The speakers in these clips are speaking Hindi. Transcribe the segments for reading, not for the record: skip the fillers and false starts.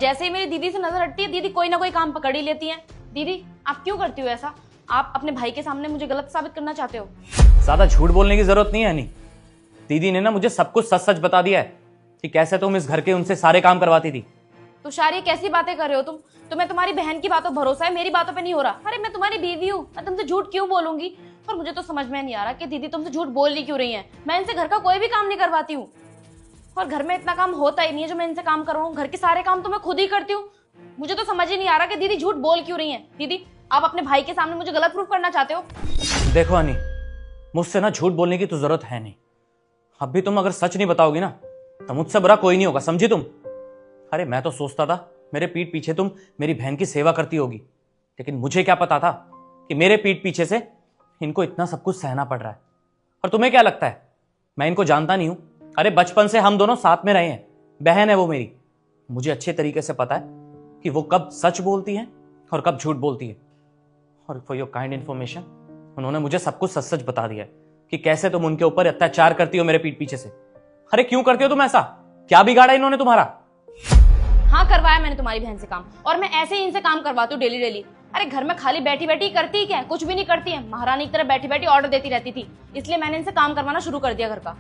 जैसे ही मेरी दीदी से नजर हटती है, दीदी कोई ना कोई काम पकड़ ही लेती है। दीदी आप क्यों करती हो ऐसा? आप अपने भाई के सामने मुझे गलत साबित करना चाहते हो? ज्यादा झूठ बोलने की जरूरत नहीं है हनी। दीदी ने ना मुझे सब कुछ सच सच बता दिया है कि कैसे तुम इस घर के उनसे सारे काम करवाती थी। तुषार, ये कैसी बातें कर रहे हो तुम? तुम्हें तुम्हारी बहन की बातों भरोसा है, मेरी बातों पे नहीं हो रहा। अरे मैं तुम्हारी बीवी हूँ, मैं तुमसे झूठ क्यों बोलूंगी? पर मुझे तो समझ में नहीं आ रहा कि दीदी तुमसे झूठ बोल ही क्यों रही है। मैं इनसे घर का कोई भी काम नहीं करवाती हूँ, और घर में इतना काम होता ही नहीं है जो मैं इनसे काम करवाऊँ। घर के सारे काम तो मैं खुद ही करती हूँ। मुझे तो समझ ही नहीं आ रहा कि दीदी झूठ बोल क्यों रही है। दीदी आप अपने भाई के सामने मुझे गलत प्रूफ करना चाहते हो? देखो हनी, मुझसे ना झूठ बोलने की तो जरूरत है नहीं। अब भी तुम अगर सच नहीं बताओगी ना तो मुझसे बुरा कोई नहीं होगा, समझी तुम? अरे मैं तो सोचता था मेरे पीठ पीछे तुम मेरी बहन की सेवा करती होगी, लेकिन मुझे क्या पता था कि मेरे पीठ पीछे से इनको इतना सब कुछ सहना पड़ रहा है। और तुम्हें क्या लगता है मैं इनको जानता नहीं हूं? अरे बचपन से हम दोनों साथ में रहे हैं, बहन है वो मेरी। मुझे अच्छे तरीके से पता है कि वो कब सच बोलती है और कब झूठ बोलती है। और फॉर योर काइंड इन्फॉर्मेशन, उन्होंने मुझे सब कुछ सच सच बता दिया है कि कैसे तुम उनके ऊपर अत्याचार करती हो मेरे पीठ पीछे से। अरे क्यों करती हो तुम ऐसा? क्या बिगाड़ा इन्होंने तुम्हारा? हाँ, करवाया मैंने तुम्हारी बहन से काम, और मैं ऐसे ही इनसे काम करवाती हूँ डेली डेली। अरे घर में खाली बैठी बैठी करती ही क्या है? कुछ भी नहीं करती है, महारानी की तरह बैठी बैठी ऑर्डर देती रहती थी। इसलिए मैंने इनसे काम करवाना शुरू कर दिया घर का।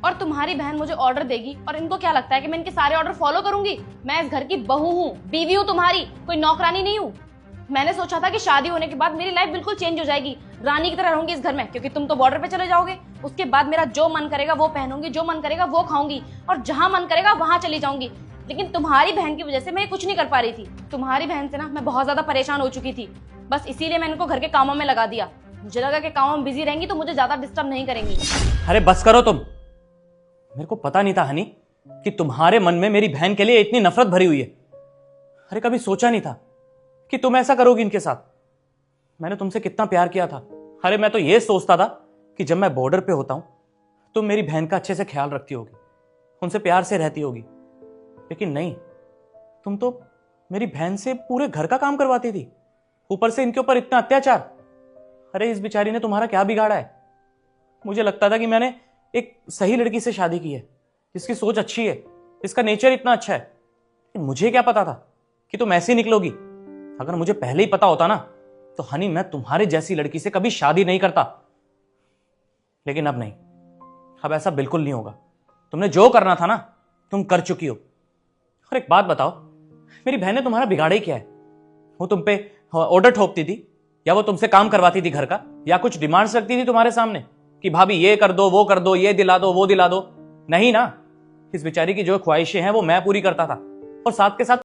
और तुम्हारी बहन मुझे ऑर्डर देगी और इनको क्या लगता है कि मैं इनके सारे ऑर्डर फॉलो करूंगी? मैं इस घर की बहू हूँ, बीवी हूँ तुम्हारी, कोई नौकरानी नहीं हूँ। मैंने सोचा था कि शादी होने के बाद मेरी लाइफ बिल्कुल चेंज हो जाएगी, रानी की तरह रहूंगी इस घर में, क्योंकि तुम तो बॉर्डर पे चले जाओगे। उसके बाद मेरा जो मन करेगा वो पहनूंगी, जो मन करेगा वो खाऊंगी, और जहां मन करेगा वहां चली जाऊंगी। लेकिन तुम्हारी बहन की वजह से मैं कुछ नहीं कर पा रही थी। तुम्हारी बहन से ना मैं बहुत ज्यादा परेशान हो चुकी थी, बस इसीलिए मैंने इनको घर के कामों में लगा दिया। मुझे लगा कि कामों में बिजी रहेंगी तो मुझे ज्यादा डिस्टर्ब नहीं करेंगी। अरे बस करो तुम। मेरे को पता नहीं था हनी कि तुम्हारे मन में मेरी बहन के लिए इतनी नफरत भरी हुई है। अरे कभी सोचा नहीं था कि तुम ऐसा करोगी इनके साथ। मैंने तुमसे कितना प्यार किया था। अरे मैं तो ये सोचता था कि जब मैं बॉर्डर पे होता हूं तुम मेरी बहन का अच्छे से ख्याल रखती होगी, उनसे प्यार से रहती होगी। लेकिन नहीं, तुम तो मेरी बहन से पूरे घर का काम करवाती थी, ऊपर से इनके ऊपर इतना अत्याचार। अरे इस बेचारी ने तुम्हारा क्या बिगाड़ा है? मुझे लगता था कि मैंने एक सही लड़की से शादी की है, जिसकी सोच अच्छी है, जिसका नेचर इतना अच्छा है। लेकिन मुझे क्या पता था कि तुम ऐसी निकलोगी। अगर मुझे पहले ही पता होता ना तो हनी मैं तुम्हारे जैसी लड़की से कभी शादी नहीं करता। लेकिन अब नहीं, अब ऐसा बिल्कुल नहीं होगा। तुमने जो करना था ना तुम कर चुकी हो। और एक बात बताओ, मेरी बहन ने तुम्हारा बिगाड़ा ही क्या है? वो तुम पे ऑर्डर ठोकती थी, या वो तुमसे काम करवाती थी घर का, या कुछ डिमांड्स रखती थी तुम्हारे सामने कि भाभी ये कर दो, वो कर दो, ये दिला दो, वो दिला दो? नहीं ना, इस बेचारी की जो ख्वाहिशें हैं वो मैं पूरी करता था, और साथ के साथ